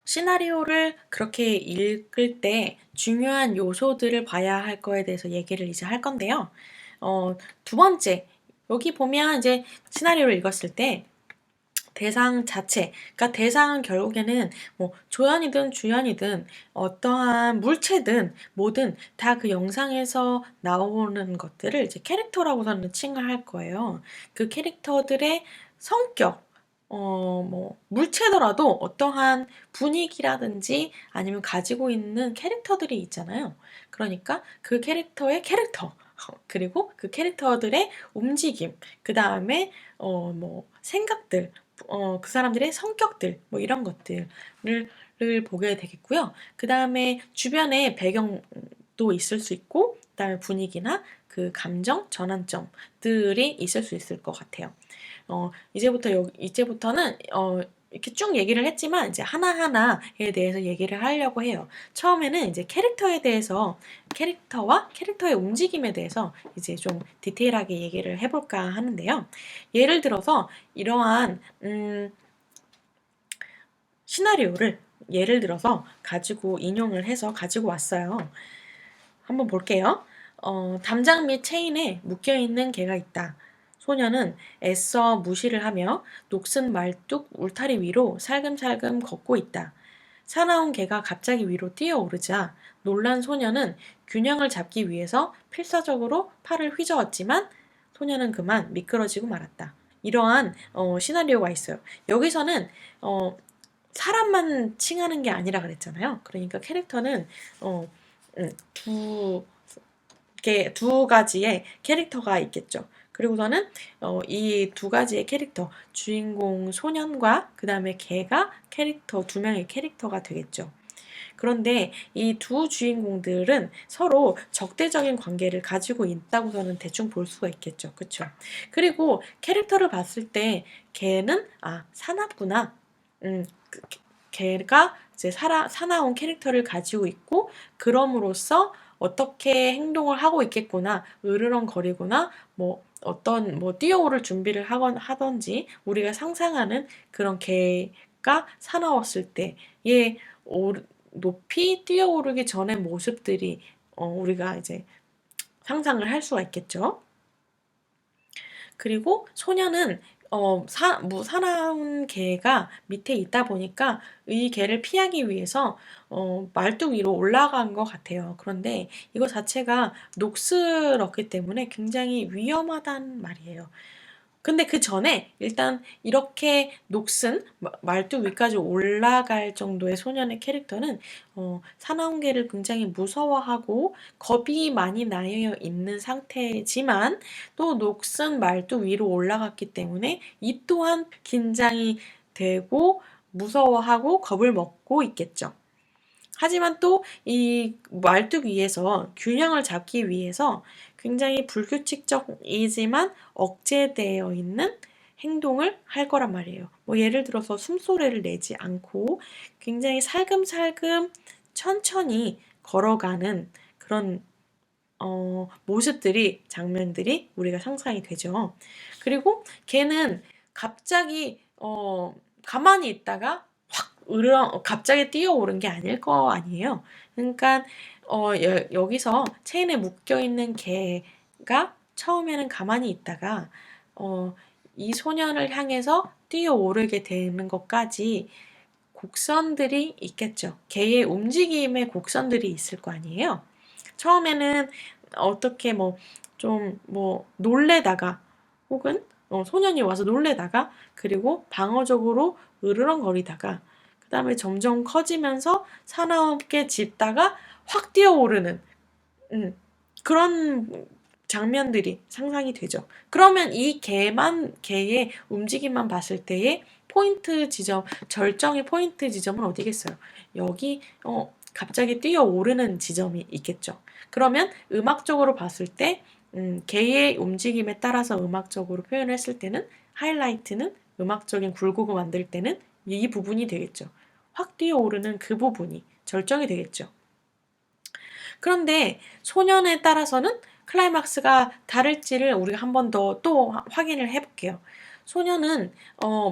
시나리오를 그렇게 읽을 때 중요한 요소들을 봐야 할 거에 대해서 얘기를 이제 할 건데요. 두 번째, 여기 보면 이제 시나리오를 읽었을 때 대상 자체, 그러니까 대상은 결국에는 뭐 조연이든 주연이든 어떠한 물체든 뭐든 다 그 영상에서 나오는 것들을 이제 캐릭터라고 저는 칭할 거예요. 그 캐릭터들의 성격, 뭐 물체더라도 어떠한 분위기라든지 아니면 가지고 있는 캐릭터들이 있잖아요. 그러니까 그 캐릭터의 캐릭터, 그리고 그 캐릭터들의 움직임, 그 다음에 뭐 생각들, 그 사람들의 성격들, 뭐 이런 것들을 보게 되겠고요. 그 다음에 주변의 배경도 있을 수 있고, 그 다음에 분위기나 그 감정 전환점들이 있을 수 있을 것 같아요. 이제부터는 이렇게 쭉 얘기를 했지만 이제 하나하나에 대해서 얘기를 하려고 해요. 처음에는 이제 캐릭터에 대해서 캐릭터와 캐릭터의 움직임에 대해서 이제 좀 디테일하게 얘기를 해볼까 하는데요. 예를 들어서 이러한 시나리오를 예를 들어서 가지고 인용을 해서 가지고 왔어요. 한번 볼게요. 담장 및 체인에 묶여있는 개가 있다. 소녀는 애써 무시를 하며 녹슨 말뚝 울타리 위로 살금살금 걷고 있다. 사나운 개가 갑자기 위로 뛰어오르자 놀란 소녀는 균형을 잡기 위해서 필사적으로 팔을 휘저었지만 소녀는 그만 미끄러지고 말았다. 이러한 시나리오가 있어요. 여기서는 사람만 칭하는 게 아니라 그랬잖아요. 그러니까 캐릭터는 두 가지의 캐릭터가 있겠죠. 그리고서는 이 두 가지의 캐릭터, 주인공 소년과 그 다음에 걔가 캐릭터, 두 명의 캐릭터가 되겠죠. 그런데 이 두 주인공들은 서로 적대적인 관계를 가지고 있다고 저는 대충 볼 수가 있겠죠. 그쵸? 그리고 캐릭터를 봤을 때 걔는 사납구나. 걔가 이제 사나운 캐릭터를 가지고 있고 그럼으로써 어떻게 행동을 하고 있겠구나, 으르렁거리거나 뭐 뛰어오를 준비를 하던지 우리가 상상하는 그런 개가 사나웠을 때의 높이 뛰어오르기 전의 모습들이 우리가 이제 상상을 할 수가 있겠죠. 그리고 소녀는 사나운 개가 밑에 있다 보니까 이 개를 피하기 위해서 말뚝 위로 올라간 것 같아요. 그런데 이거 자체가 녹슬었기 때문에 굉장히 위험하단 말이에요. 근데 그 전에 일단 이렇게 녹슨 말뚝 위까지 올라갈 정도의 소년의 캐릭터는 사나운 개를 굉장히 무서워하고 겁이 많이 나여 있는 상태지만 또 녹슨 말뚝 위로 올라갔기 때문에 이 또한 긴장이 되고 무서워하고 겁을 먹고 있겠죠. 하지만 또 이 말뚝 위에서 균형을 잡기 위해서 굉장히 불규칙적이지만 억제되어 있는 행동을 할 거란 말이에요. 뭐 예를 들어서 숨소리를 내지 않고 굉장히 살금살금 천천히 걸어가는 그런 모습들이, 장면들이 우리가 상상이 되죠. 그리고 걔는 갑자기 가만히 있다가 갑자기 뛰어오른 게 아닐 거 아니에요. 그러니까 여기서 체인에 묶여 있는 개가 처음에는 가만히 있다가 이 소년을 향해서 뛰어오르게 되는 것까지 곡선들이 있겠죠. 개의 움직임의 곡선들이 있을 거 아니에요. 처음에는 어떻게 놀래다가 혹은 소년이 와서 놀래다가 그리고 방어적으로 으르렁거리다가 그 다음에 점점 커지면서 사나움게 짖다가 확 뛰어오르는 그런 장면들이 상상이 되죠. 그러면 이 개의 움직임만 봤을 때의 절정의 포인트 지점은 어디겠어요? 여기 갑자기 뛰어오르는 지점이 있겠죠. 그러면 음악적으로 봤을 때 개의 움직임에 따라서 음악적으로 표현했을 때는 하이라이트는 음악적인 굴곡을 만들 때는 이 부분이 되겠죠. 확 뛰어오르는 그 부분이 절정이 되겠죠. 그런데 소년에 따라서는 클라이막스가 다를지를 우리가 한 번 더 또 확인을 해볼게요. 소년은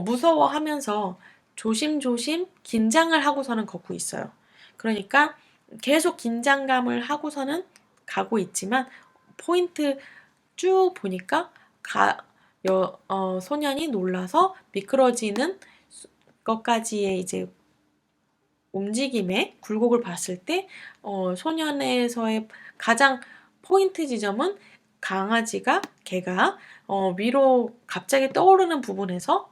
무서워하면서 조심조심 긴장을 하고서는 걷고 있어요. 그러니까 계속 긴장감을 하고서는 가고 있지만 포인트 쭉 보니까 소년이 놀라서 미끄러지는 것까지의 이제 움직임의 굴곡을 봤을 때 소년에서의 가장 포인트 지점은 개가 위로 갑자기 떠오르는 부분에서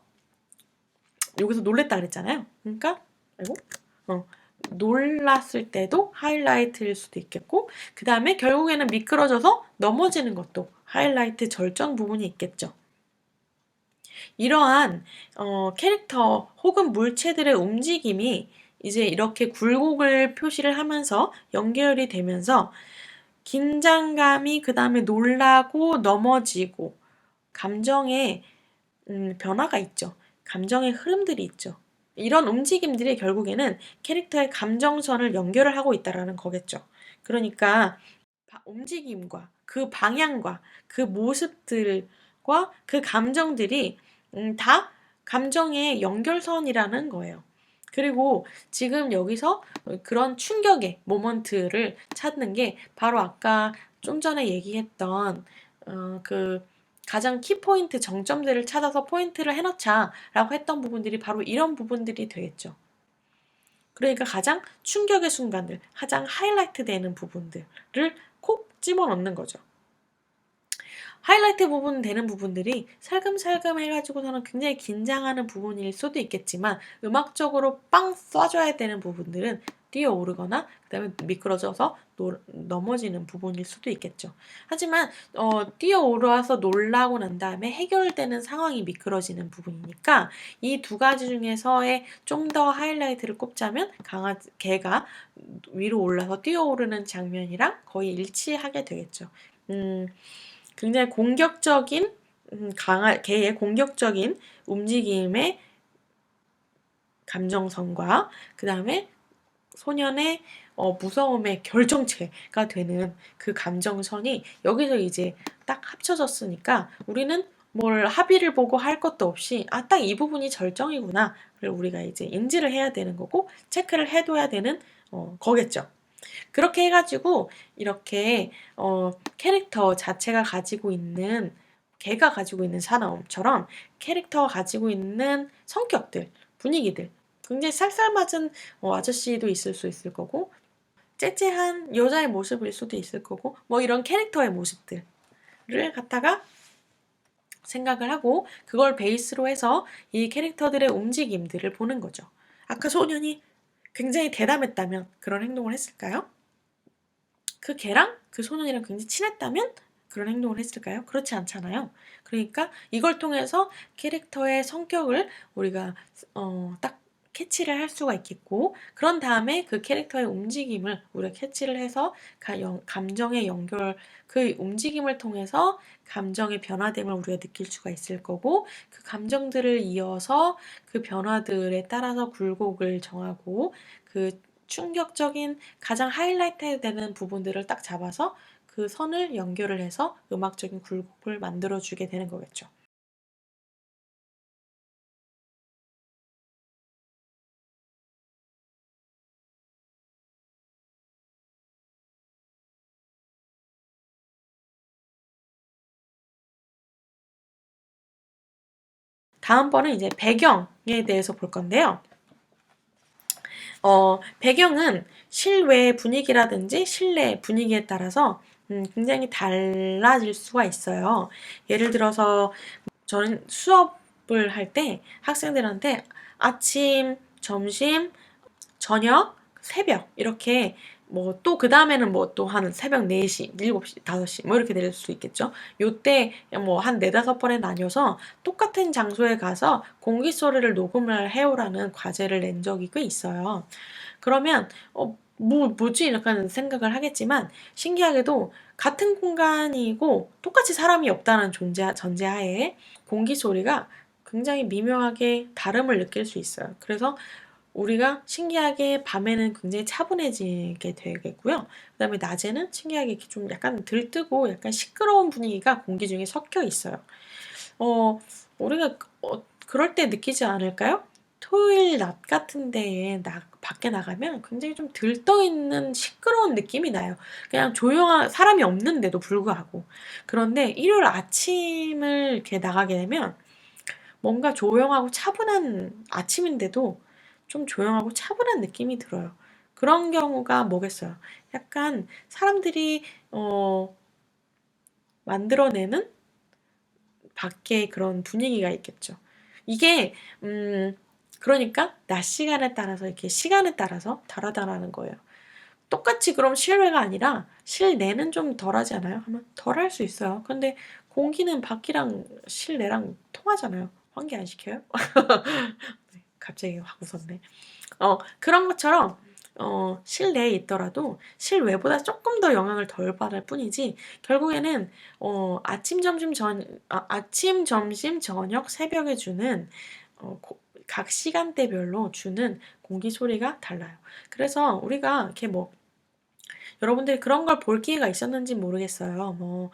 여기서 놀랬다 그랬잖아요. 그러니까 아이고 놀랐을 때도 하이라이트일 수도 있겠고 그 다음에 결국에는 미끄러져서 넘어지는 것도 하이라이트 절정 부분이 있겠죠. 이러한 캐릭터 혹은 물체들의 움직임이 이제 이렇게 굴곡을 표시를 하면서 연결이 되면서 긴장감이 그 다음에 놀라고 넘어지고 감정의 변화가 있죠. 감정의 흐름들이 있죠. 이런 움직임들이 결국에는 캐릭터의 감정선을 연결을 하고 있다는 거겠죠. 그러니까 움직임과 그 방향과 그 모습들과 그 감정들이 다 감정의 연결선이라는 거예요. 그리고 지금 여기서 그런 충격의 모먼트를 찾는 게 바로 아까 좀 전에 얘기했던 그 가장 키포인트 정점들을 찾아서 포인트를 해놓자라고 했던 부분들이 바로 이런 부분들이 되겠죠. 그러니까 가장 충격의 순간들, 가장 하이라이트 되는 부분들을 콕 집어넣는 거죠. 하이라이트 부분 되는 부분들이 살금살금 해가지고서는 굉장히 긴장하는 부분일 수도 있겠지만 음악적으로 빵 쏴줘야 되는 부분들은 뛰어오르거나 그 다음에 미끄러져서 넘어지는 부분일 수도 있겠죠. 하지만 뛰어오르서 놀라고 난 다음에 해결되는 상황이 미끄러지는 부분이니까 이 두 가지 중에서의 좀 더 하이라이트를 꼽자면 개가 위로 올라서 뛰어오르는 장면이랑 거의 일치하게 되겠죠. 굉장히 공격적인 개의 공격적인 움직임의 감정선과 그 다음에 소년의 무서움의 결정체가 되는 그 감정선이 여기서 이제 딱 합쳐졌으니까 우리는 뭘 합의를 보고 할 것도 없이 딱 이 부분이 절정이구나를 우리가 이제 인지를 해야 되는 거고 체크를 해둬야 되는 거겠죠. 그렇게 해가지고 이렇게 캐릭터 자체가 가지고 있는 걔가 가지고 있는 사나움처럼 캐릭터가 가지고 있는 성격들, 분위기들 굉장히 쌀쌀맞은 아저씨도 있을 수 있을 거고 째째한 여자의 모습일 수도 있을 거고 뭐 이런 캐릭터의 모습들을 갖다가 생각을 하고 그걸 베이스로 해서 이 캐릭터들의 움직임들을 보는 거죠. 아까 소년이 굉장히 대담했다면 그런 행동을 했을까요? 그 걔랑 그 소년이랑 굉장히 친했다면 그런 행동을 했을까요? 그렇지 않잖아요. 그러니까 이걸 통해서 캐릭터의 성격을 우리가 딱 캐치를 할 수가 있겠고 그런 다음에 그 캐릭터의 움직임을 우리가 캐치를 해서 감정의 연결 그 움직임을 통해서 감정의 변화됨을 우리가 느낄 수가 있을 거고 그 감정들을 이어서 그 변화들에 따라서 굴곡을 정하고 그 충격적인 가장 하이라이트 되는 부분들을 딱 잡아서 그 선을 연결을 해서 음악적인 굴곡을 만들어주게 되는 거겠죠. 다음번은 이제 배경에 대해서 볼 건데요. 배경은 실외 분위기라든지 실내 분위기에 따라서 굉장히 달라질 수가 있어요. 예를 들어서 저는 수업을 할 때 학생들한테 아침, 점심, 저녁, 새벽 이렇게 뭐 또 그 다음에는 뭐 또 한 새벽 4시, 7시, 5시 뭐 이렇게 될 수 있겠죠. 요때 뭐 한 4-5번에 나뉘어서 똑같은 장소에 가서 공기 소리를 녹음을 해오라는 과제를 낸 적이 꽤 있어요. 그러면 뭐지? 약간 생각을 하겠지만 신기하게도 같은 공간이고 똑같이 사람이 없다는 전제하에 공기 소리가 굉장히 미묘하게 다름을 느낄 수 있어요. 그래서 우리가 신기하게 밤에는 굉장히 차분해지게 되겠고요. 그 다음에 낮에는 신기하게 좀 약간 들뜨고 약간 시끄러운 분위기가 공기 중에 섞여 있어요. 우리가 그럴 때 느끼지 않을까요? 토요일 낮 같은 데에 밖에 나가면 굉장히 좀 들떠있는 시끄러운 느낌이 나요. 그냥 조용한 사람이 없는데도 불구하고. 그런데 일요일 아침을 이렇게 나가게 되면 뭔가 조용하고 차분한 아침인데도 좀 조용하고 차분한 느낌이 들어요. 그런 경우가 뭐겠어요? 약간 사람들이 만들어내는 밖에 그런 분위기가 있겠죠. 이게 그러니까 낮 시간에 따라서 이렇게 시간에 따라서 다르다라는 거예요. 똑같이 그럼 실외가 아니라 실내는 좀 덜하지 않아요? 하면 덜할 수 있어요. 근데 공기는 밖이랑 실내랑 통하잖아요. 환기 안 시켜요? 네, 갑자기 확 웃었네. 그런 것처럼 실내에 있더라도 실외보다 조금 더 영향을 덜 받을 뿐이지 결국에는 아침, 점심, 저녁, 새벽에 주는 각 시간대별로 주는 공기 소리가 달라요. 그래서 우리가 이렇게 뭐 여러분들이 그런 걸 볼 기회가 있었는지 모르겠어요.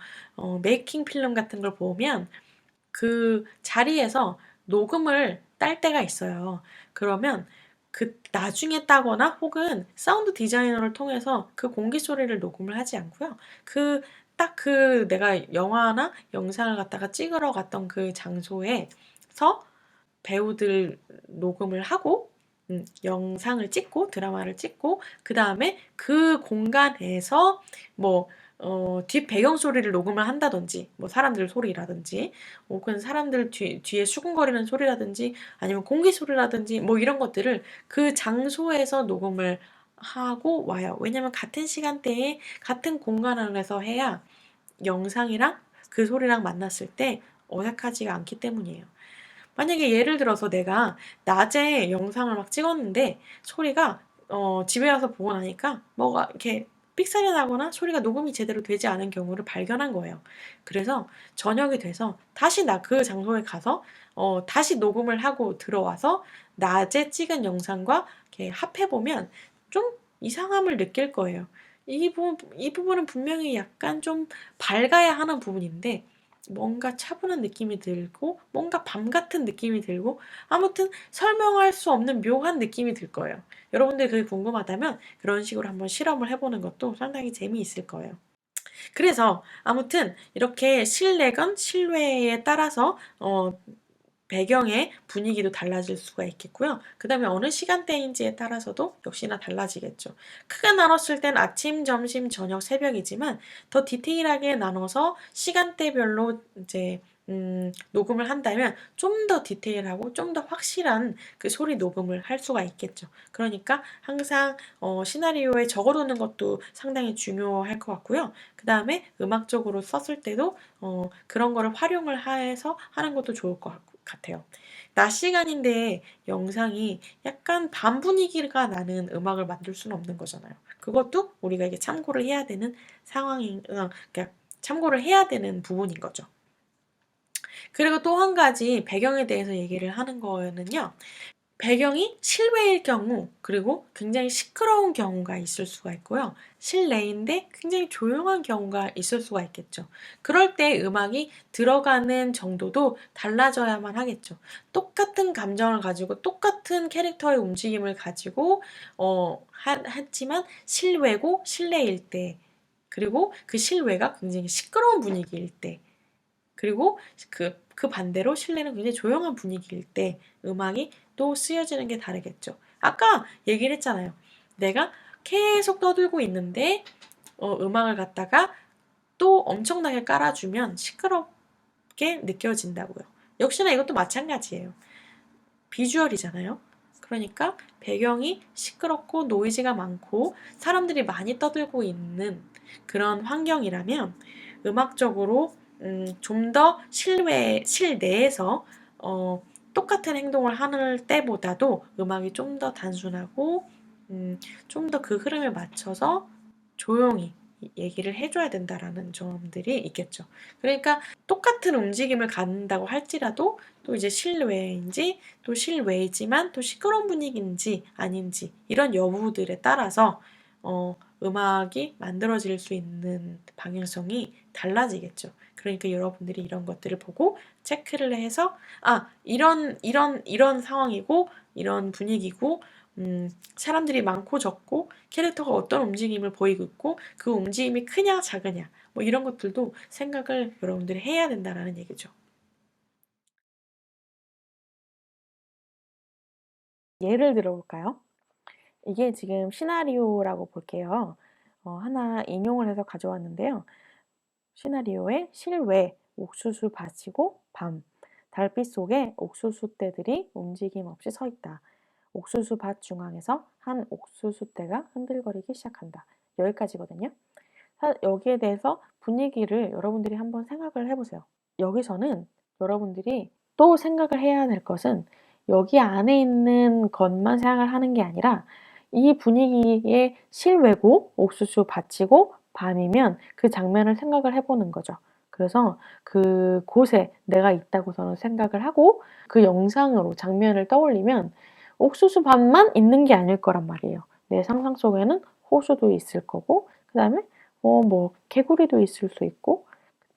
메이킹 필름 같은 걸 보면 그 자리에서 녹음을 딸 때가 있어요. 그러면 그 나중에 따거나 혹은 사운드 디자이너를 통해서 그 공기 소리를 녹음을 하지 않고요. 딱 내가 영화나 영상을 갖다가 찍으러 갔던 그 장소에서 배우들 녹음을 하고 영상을 찍고 드라마를 찍고 그 다음에 그 공간에서 뭐 뒷 배경 소리를 녹음을 한다든지 뭐 사람들 소리라든지 혹은 사람들 뒤에 수근거리는 소리라든지 아니면 공기 소리라든지 뭐 이런 것들을 그 장소에서 녹음을 하고 와요. 왜냐면 같은 시간대에 같은 공간 안에서 해야 영상이랑 그 소리랑 만났을 때 어색하지가 않기 때문이에요. 만약에 예를 들어서 내가 낮에 영상을 막 찍었는데 소리가 집에 와서 보고 나니까 뭐가 이렇게 삑사리 나거나 소리가 녹음이 제대로 되지 않은 경우를 발견한 거예요. 그래서 저녁이 돼서 다시 그 장소에 가서 다시 녹음을 하고 들어와서 낮에 찍은 영상과 이렇게 합해보면 좀 이상함을 느낄 거예요. 이 부분은 분명히 약간 좀 밝아야 하는 부분인데 뭔가 차분한 느낌이 들고 뭔가 밤 같은 느낌이 들고 아무튼 설명할 수 없는 묘한 느낌이 들 거예요. 여러분들 그게 궁금하다면 그런 식으로 한번 실험을 해보는 것도 상당히 재미있을 거예요. 그래서 아무튼 이렇게 실내건 실외에 따라서 배경의 분위기도 달라질 수가 있겠고요. 그 다음에 어느 시간대인지에 따라서도 역시나 달라지겠죠. 크게 나눴을 땐 아침, 점심, 저녁, 새벽이지만 더 디테일하게 나눠서 시간대별로 이제 녹음을 한다면 좀 더 디테일하고 좀 더 확실한 그 소리 녹음을 할 수가 있겠죠. 그러니까 항상 시나리오에 적어두는 것도 상당히 중요할 것 같고요. 그 다음에 음악적으로 썼을 때도 그런 거를 활용을 해서 하는 것도 좋을 것 같아요. 낮 시간인데 영상이 약간 밤 분위기가 나는 음악을 만들 수는 없는 거잖아요. 그것도 우리가 이게 참고를 해야 되는 그러니까 참고를 해야 되는 부분인 거죠. 그리고 또 한 가지 배경에 대해서 얘기를 하는 거는요. 배경이 실외일 경우, 그리고 굉장히 시끄러운 경우가 있을 수가 있고요. 실내인데 굉장히 조용한 경우가 있을 수가 있겠죠. 그럴 때 음악이 들어가는 정도도 달라져야만 하겠죠. 똑같은 감정을 가지고 똑같은 캐릭터의 움직임을 가지고 했지만 실외고 실내일 때, 그리고 그 실외가 굉장히 시끄러운 분위기일 때, 그리고 그 반대로 실내는 굉장히 조용한 분위기일 때 음악이 또 쓰여지는 게 다르겠죠. 아까 얘기를 했잖아요. 내가 계속 떠들고 있는데 음악을 갖다가 또 엄청나게 깔아주면 시끄럽게 느껴진다고요. 역시나 이것도 마찬가지예요. 비주얼이잖아요. 그러니까 배경이 시끄럽고 노이즈가 많고 사람들이 많이 떠들고 있는 그런 환경이라면 음악적으로 좀 더 실내에서 똑같은 행동을 하는 때보다도 음악이 좀 더 단순하고 좀 더 그 흐름에 맞춰서 조용히 얘기를 해줘야 된다라는 점들이 있겠죠. 그러니까 똑같은 움직임을 갖는다고 할지라도 또 이제 실외인지 또 실외이지만 또 시끄러운 분위기인지 아닌지 이런 여부들에 따라서 음악이 만들어질 수 있는 방향성이 달라지겠죠. 그러니까 여러분들이 이런 것들을 보고 체크를 해서 이런 상황이고 이런 분위기고 사람들이 많고 적고 캐릭터가 어떤 움직임을 보이고 있고 그 움직임이 크냐 작으냐 뭐 이런 것들도 생각을 여러분들이 해야 된다라는 얘기죠. 예를 들어볼까요? 이게 지금 시나리오라고 볼게요. 하나 인용을 해서 가져왔는데요. 시나리오에 실외 옥수수 밭이고 밤 달빛 속에 옥수수 떼들이 움직임 없이 서 있다. 옥수수 밭 중앙에서 한 옥수수 떼가 흔들거리기 시작한다. 여기까지거든요. 여기에 대해서 분위기를 여러분들이 한번 생각을 해보세요. 여기서는 여러분들이 또 생각을 해야 될 것은 여기 안에 있는 것만 생각을 하는 게 아니라 이 분위기의 실외고 옥수수 밭이고 밤이면 그 장면을 생각을 해보는 거죠. 그래서 그곳에 내가 있다고서는 생각을 하고 그 영상으로 장면을 떠올리면 옥수수 밭만 있는 게 아닐 거란 말이에요. 내 상상 속에는 호수도 있을 거고 그 다음에 뭐 개구리도 있을 수 있고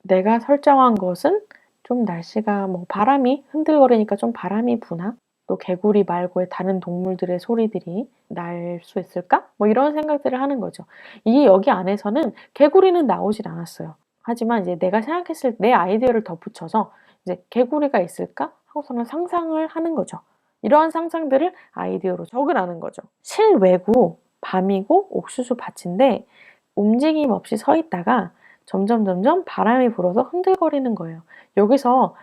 내가 설정한 것은 좀 날씨가 뭐 바람이 흔들거리니까 좀 바람이 부나? 또 개구리 말고의 다른 동물들의 소리들이 날 수 있을까? 뭐 이런 생각들을 하는 거죠. 여기 안에서는 개구리는 나오질 않았어요. 하지만 이제 내가 생각했을 내 아이디어를 덧붙여서 이제 개구리가 있을까? 하고서는 상상을 하는 거죠. 이러한 상상들을 아이디어로 적으라는 거죠. 실외고 밤이고 옥수수 밭인데 움직임 없이 서 있다가 점점 바람이 불어서 흔들거리는 거예요. 여기서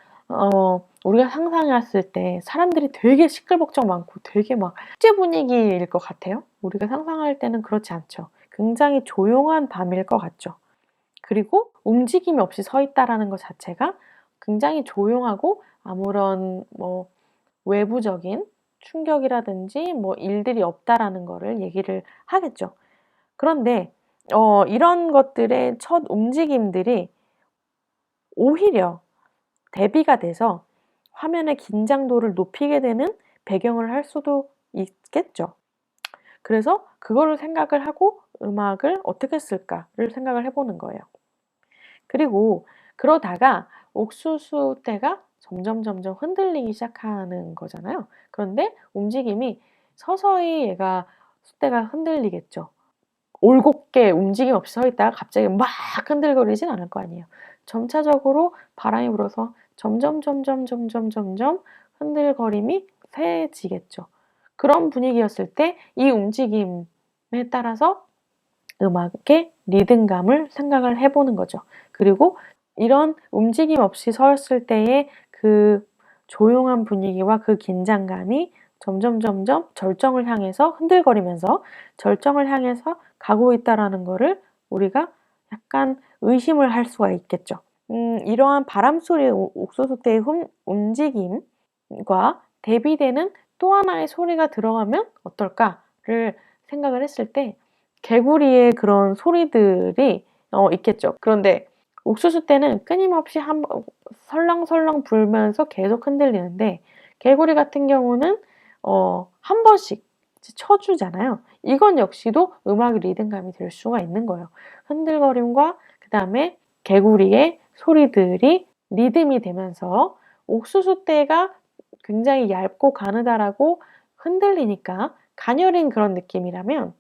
우리가 상상했을 때 사람들이 되게 시끌벅적 많고 되게 막 축제 분위기일 것 같아요. 우리가 상상할 때는 그렇지 않죠. 굉장히 조용한 밤일 것 같죠. 그리고 움직임이 없이 서 있다라는 것 자체가 굉장히 조용하고 아무런 뭐 외부적인 충격이라든지 뭐 일들이 없다라는 거를 얘기를 하겠죠. 그런데 이런 것들의 첫 움직임들이 오히려 대비가 돼서 화면의 긴장도를 높이게 되는 배경을 할 수도 있겠죠. 그래서 그거를 생각을 하고 음악을 어떻게 쓸까를 생각을 해보는 거예요. 그리고 그러다가 옥수수 떼가 점점 흔들리기 시작하는 거잖아요. 그런데 움직임이 서서히 얘가 숫대가 흔들리겠죠. 올곧게 움직임 없이 서 있다가 갑자기 막 흔들거리진 않을 거 아니에요. 점차적으로 바람이 불어서 점점 흔들거림이 세지겠죠. 그런 분위기였을 때 이 움직임에 따라서 음악의 리듬감을 생각을 해보는 거죠. 그리고 이런 움직임 없이 서있을 때의 그 조용한 분위기와 그 긴장감이 점점 절정을 향해서 흔들거리면서 절정을 향해서 가고 있다라는 거를 우리가 약간 의심을 할 수가 있겠죠. 이러한 바람소리 옥수수대의 움직임과 대비되는 또 하나의 소리가 들어가면 어떨까를 생각을 했을 때 개구리의 그런 소리들이 있겠죠. 그런데 옥수수 때는 끊임없이 설렁설렁 불면서 계속 흔들리는데 개구리 같은 경우는 한 번씩 쳐주잖아요. 이건 역시도 음악의 리듬감이 될 수가 있는 거예요. 흔들거림과 그 다음에 개구리의 소리들이 리듬이 되면서 옥수수대가 굉장히 얇고 가느다라고 흔들리니까 가녀린 그런 느낌이라면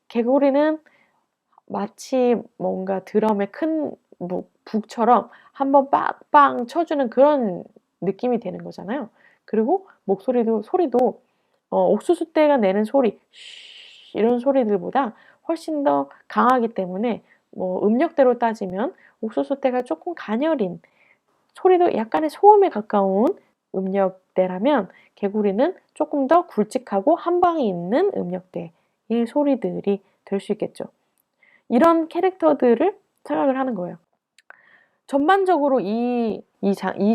개구리는 마치 뭔가 드럼의 큰 북처럼 한번 빵빵 쳐주는 그런 느낌이 되는 거잖아요. 그리고 소리도 옥수수대가 내는 소리 이런 소리들보다 훨씬 더 강하기 때문에 뭐 음역대로 따지면 옥수수대가 조금 가녀린 소리도 약간의 소음에 가까운 음역대라면 개구리는 조금 더 굵직하고 한 방이 있는 음역대의 소리들이 될 수 있겠죠. 이런 캐릭터들을 생각을 하는 거예요. 전반적으로 이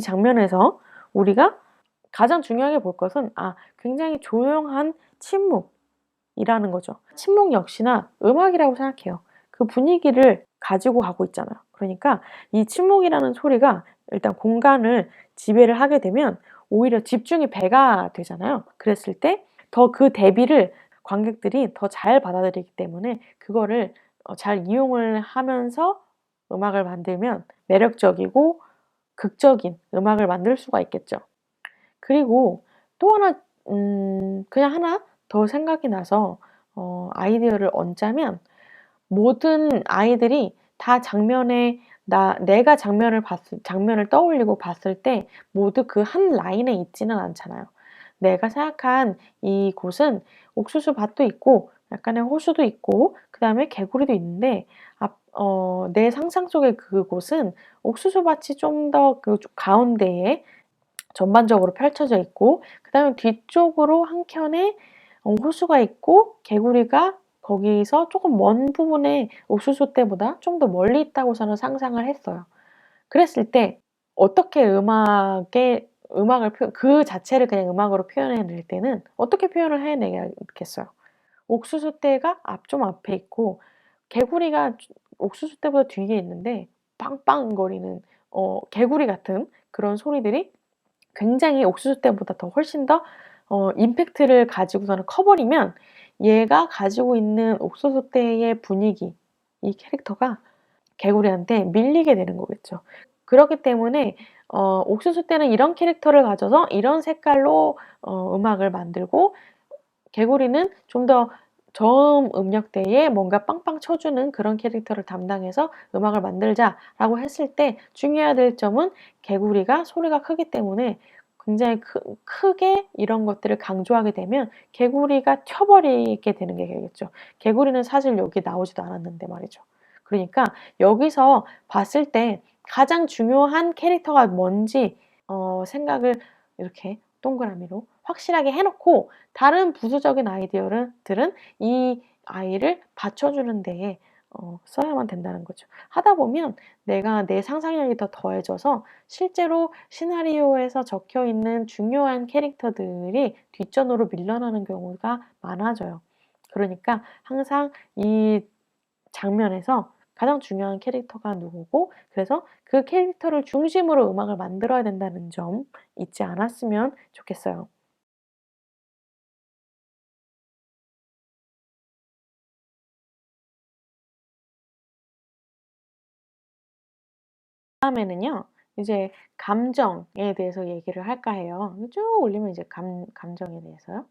장면에서 우리가 가장 중요하게 볼 것은 굉장히 조용한 침묵이라는 거죠. 침묵 역시나 음악이라고 생각해요. 그 분위기를 가지고 가고 있잖아요. 그러니까 이 침묵이라는 소리가 일단 공간을 지배를 하게 되면 오히려 집중이 배가 되잖아요. 그랬을 때 더 그 대비를 관객들이 더 잘 받아들이기 때문에 그거를 잘 이용을 하면서 음악을 만들면 매력적이고 극적인 음악을 만들 수가 있겠죠. 그리고 또 하나 그냥 하나 더 생각이 나서 아이디어를 얹자면, 모든 아이들이 다 내가 장면을 떠올리고 봤을 때 모두 그 한 라인에 있지는 않잖아요. 내가 생각한 이곳은 옥수수밭도 있고 약간의 호수도 있고 그다음에 개구리도 있는데, 내 상상 속의 그곳은 옥수수밭이 좀 더 그 가운데에 전반적으로 펼쳐져 있고, 그다음에 뒤쪽으로 한 켠에 호수가 있고 개구리가 거기서 조금 먼 부분에 옥수수 떼보다 좀 더 멀리 있다고 저는 상상을 했어요. 그랬을 때 어떻게 음악을 그 자체를 그냥 음악으로 표현해 낼 때는 어떻게 표현을 해내겠어요. 옥수수 떼가 좀 앞에 있고 개구리가 옥수수 떼보다 뒤에 있는데 빵빵거리는 개구리 같은 그런 소리들이 굉장히 옥수수 때보다 더 훨씬 더 임팩트를 가지고서는 커버리면, 얘가 가지고 있는 옥수수 때의 분위기, 이 캐릭터가 개구리한테 밀리게 되는 거겠죠. 그렇기 때문에 옥수수 때는 이런 캐릭터를 가져서 이런 색깔로 음악을 만들고, 개구리는 좀 더 저음 음역대에 뭔가 빵빵 쳐주는 그런 캐릭터를 담당해서 음악을 만들자라고 했을 때 중요해야 될 점은, 개구리가 소리가 크기 때문에 굉장히 크게 이런 것들을 강조하게 되면 개구리가 튀어버리게 되는 게 되겠죠. 개구리는 사실 여기 나오지도 않았는데 말이죠. 그러니까 여기서 봤을 때 가장 중요한 캐릭터가 뭔지 생각을 이렇게 동그라미로 확실하게 해놓고, 다른 부수적인 아이디어들은 이 아이를 받쳐주는 데에 써야만 된다는 거죠. 하다 보면 내가 내 상상력이 더 더해져서 실제로 시나리오에서 적혀 있는 중요한 캐릭터들이 뒷전으로 밀려나는 경우가 많아져요. 그러니까 항상 이 장면에서 가장 중요한 캐릭터가 누구고, 그래서 그 캐릭터를 중심으로 음악을 만들어야 된다는 점 잊지 않았으면 좋겠어요. 다음에는요, 이제 감정에 대해서 얘기를 할까 해요. 쭉 올리면 이제 감정에 대해서요.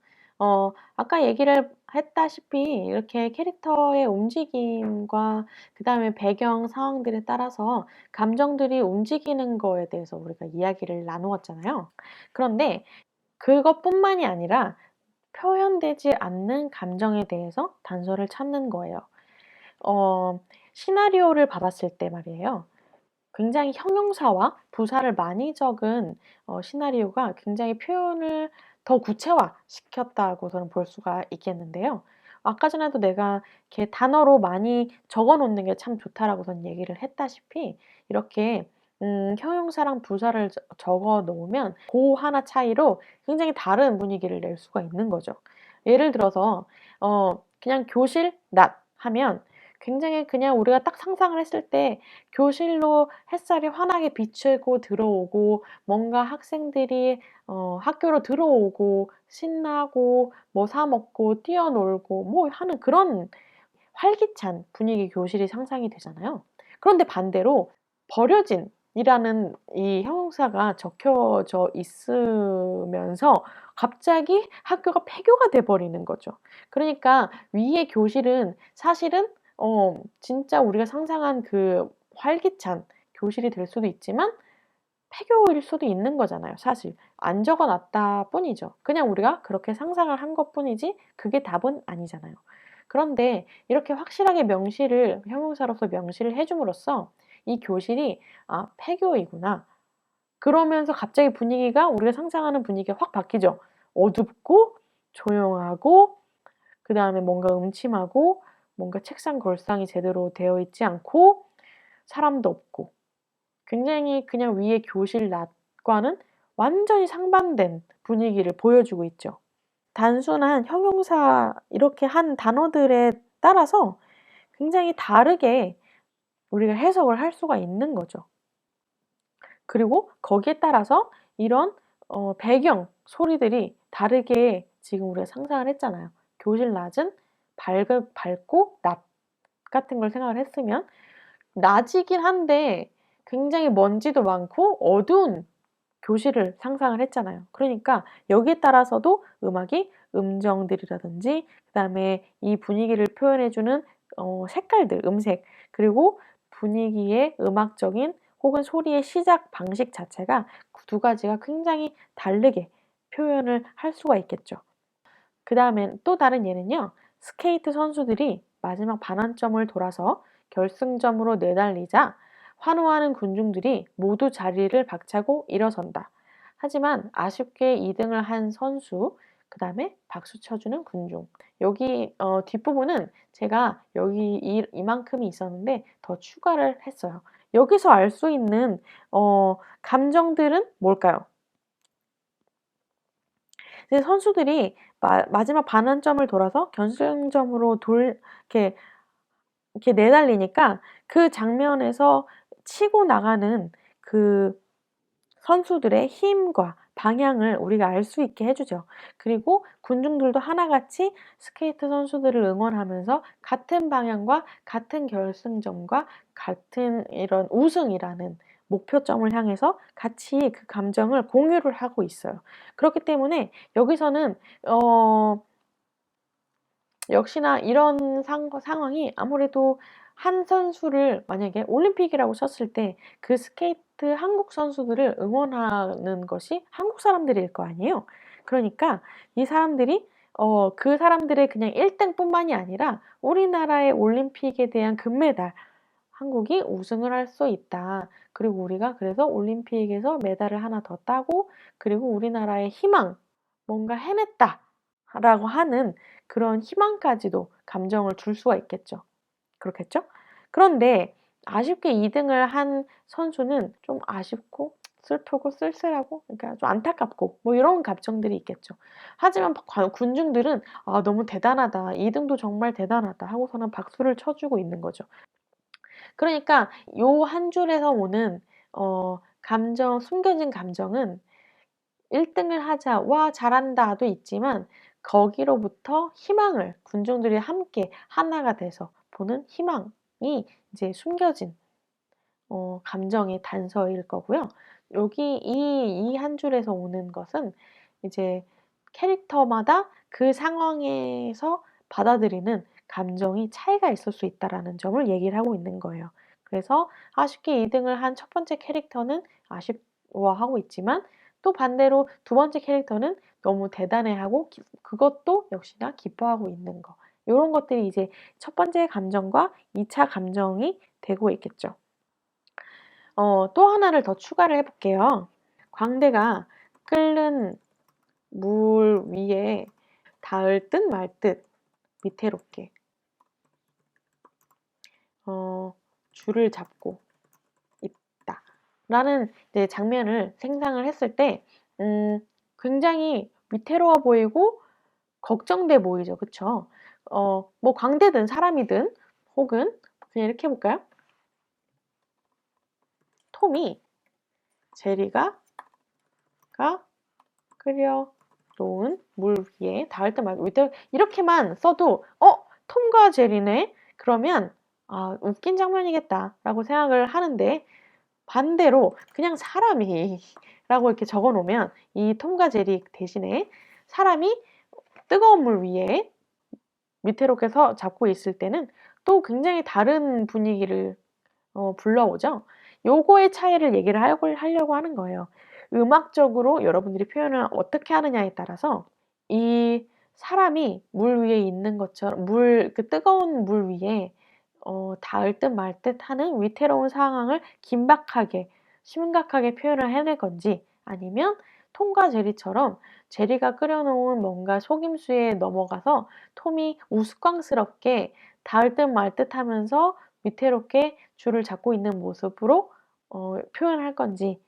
아까 얘기를 했다시피 이렇게 캐릭터의 움직임과 그다음에 배경 상황들에 따라서 감정들이 움직이는 거에 대해서 우리가 이야기를 나누었잖아요. 그런데 그것뿐만이 아니라 표현되지 않는 감정에 대해서 단서를 찾는 거예요. 어, 시나리오를 받았을 때 말이에요. 굉장히 형용사와 부사를 많이 적은 시나리오가 굉장히 표현을 더 구체화시켰다고 저는 볼 수가 있겠는데요. 아까 전에도 내가 이렇게 단어로 많이 적어 놓는 게 참 좋다라고 저는 얘기를 했다시피, 이렇게 형용사랑 부사를 적어 놓으면 그 하나 차이로 굉장히 다른 분위기를 낼 수가 있는 거죠. 예를 들어서 그냥 교실 낮 하면 굉장히 그냥 우리가 딱 상상을 했을 때 교실로 햇살이 환하게 비추고 들어오고, 뭔가 학생들이 학교로 들어오고 신나고 뭐 사 먹고 뛰어놀고 뭐 하는 그런 활기찬 분위기 교실이 상상이 되잖아요. 그런데 반대로 버려진 이라는 이 형용사가 적혀져 있으면서 갑자기 학교가 폐교가 돼 버리는 거죠. 그러니까 위의 교실은 사실은 진짜 우리가 상상한 그 활기찬 교실이 될 수도 있지만 폐교일 수도 있는 거잖아요, 사실. 안 적어 놨다 뿐이죠. 그냥 우리가 그렇게 상상을 한 것뿐이지 그게 답은 아니잖아요. 그런데 이렇게 확실하게 형용사로서 명시를 해 줌으로써 이 교실이 '아, 폐교이구나.' 그러면서 갑자기 분위기가 우리가 상상하는 분위기가 확 바뀌죠. 어둡고 조용하고 그다음에 뭔가 음침하고 뭔가 책상 걸상이 제대로 되어 있지 않고 사람도 없고, 굉장히 그냥 위에 교실 낮과는 완전히 상반된 분위기를 보여주고 있죠. 단순한 형용사 이렇게 한 단어들에 따라서 굉장히 다르게 우리가 해석을 할 수가 있는 거죠. 그리고 거기에 따라서 이런 배경 소리들이 다르게 지금 우리가 상상을 했잖아요. 교실 낮은 밝고 낮 같은 걸 생각을 했으면 낮이긴 한데 굉장히 먼지도 많고 어두운 교실을 상상을 했잖아요. 그러니까 여기에 따라서도 음악이 음정들이라든지 그다음에 이 분위기를 표현해 주는 색깔들, 음색 그리고 분위기의 음악적인 혹은 소리의 시작 방식 자체가 두 가지가 굉장히 다르게 표현을 할 수가 있겠죠. 그다음엔 또 다른 예는요. 스케이트 선수들이 마지막 반환점을 돌아서 결승점으로 내달리자 환호하는 군중들이 모두 자리를 박차고 일어선다. 하지만 아쉽게 2등을 한 선수, 그 다음에 박수 쳐주는 군중. 여기 뒷부분은 제가 여기 이만큼이 있었는데 더 추가를 했어요. 여기서 알 수 있는 감정들은 뭘까요? 선수들이 마지막 반환점을 돌아서 결승점으로 이렇게 내달리니까 그 장면에서 치고 나가는 그 선수들의 힘과 방향을 우리가 알 수 있게 해주죠. 그리고 군중들도 하나같이 스케이트 선수들을 응원하면서 같은 방향과 같은 결승점과 같은 이런 우승이라는 목표점을 향해서 같이 그 감정을 공유를 하고 있어요. 그렇기 때문에 여기서는 역시나 이런 상황이 아무래도 한 선수를 만약에 올림픽이라고 쳤을 때 그 스케이트 한국 선수들을 응원하는 것이 한국 사람들일 거 아니에요. 그러니까 이 사람들이 그 사람들의 그냥 1등 뿐만이 아니라 우리나라의 올림픽에 대한 금메달, 한국이 우승을 할 수 있다. 그리고 우리가 그래서 올림픽에서 메달을 하나 더 따고 그리고 우리나라의 희망, 뭔가 해냈다. 라고 하는 그런 희망까지도 감정을 줄 수가 있겠죠. 그렇겠죠? 그런데 아쉽게 2등을 한 선수는 좀 아쉽고 슬프고 쓸쓸하고 그러니까 좀 안타깝고 뭐 이런 감정들이 있겠죠. 하지만 군중들은 아, 너무 대단하다. 2등도 정말 대단하다 하고서는 박수를 쳐주고 있는 거죠. 그러니까 요 한 줄에서 오는 숨겨진 감정은 1등을 하자, 와, 잘한다도 있지만 거기로부터 희망을 군중들이 함께 하나가 돼서 보는 희망이 이제 숨겨진 감정의 단서일 거고요. 여기 이 한 줄에서 오는 것은 이제 캐릭터마다 그 상황에서 받아들이는 감정이 차이가 있을 수 있다라는 점을 얘기를 하고 있는 거예요. 그래서 아쉽게 2등을 한 첫 번째 캐릭터는 아쉬워하고 있지만 또 반대로 두 번째 캐릭터는 너무 대단해하고 그것도 역시나 기뻐하고 있는 거. 요런 것들이 이제 첫 번째 감정과 2차 감정이 되고 있겠죠. 또 하나를 더 추가를 해 볼게요. 광대가 끓는 물 위에 닿을 듯 말 듯 위태롭게 줄을 잡고 있다 라는 이제 장면을 생상을 했을 때 굉장히 위태로워 보이고 걱정돼 보이죠. 그쵸? 뭐 광대든 사람이든 혹은 그냥 이렇게 해 볼까요? 톰이 제리가 끓여 놓은 물 위에 닿을 때 말고 이렇게만 써도 톰과 제리네? 그러면 아, 웃긴 장면이겠다라고 생각을 하는데 반대로 그냥 사람이 라고 이렇게 적어 놓으면 이 톰과 제리 대신에 사람이 뜨거운 물 위에 밑에로 서 잡고 있을 때는 또 굉장히 다른 분위기를 불러오죠. 요거의 차이를 얘기를 하려고 하는 거예요. 음악적으로 여러분들이 표현을 어떻게 하느냐에 따라서 이 사람이 물 위에 있는 것처럼 그 뜨거운 물 위에 닿을 듯 말 듯 하는 위태로운 상황을 긴박하게, 심각하게 표현을 해낼 건지 아니면 톰과 제리처럼 제리가 끓여놓은 뭔가 속임수에 넘어가서 톰이 우스꽝스럽게 닿을 듯 말 듯 하면서 위태롭게 줄을 잡고 있는 모습으로 표현할 건지는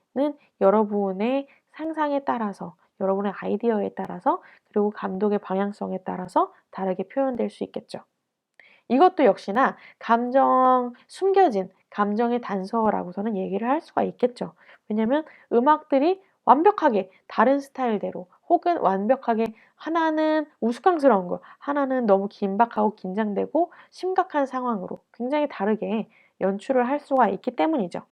여러분의 상상에 따라서 여러분의 아이디어에 따라서 그리고 감독의 방향성에 따라서 다르게 표현될 수 있겠죠. 이것도 역시나 숨겨진 감정의 단서라고서는 얘기를 할 수가 있겠죠. 왜냐면 음악들이 완벽하게 다른 스타일대로 혹은 완벽하게 하나는 우스꽝스러운 거, 하나는 너무 긴박하고 긴장되고 심각한 상황으로 굉장히 다르게 연출을 할 수가 있기 때문이죠.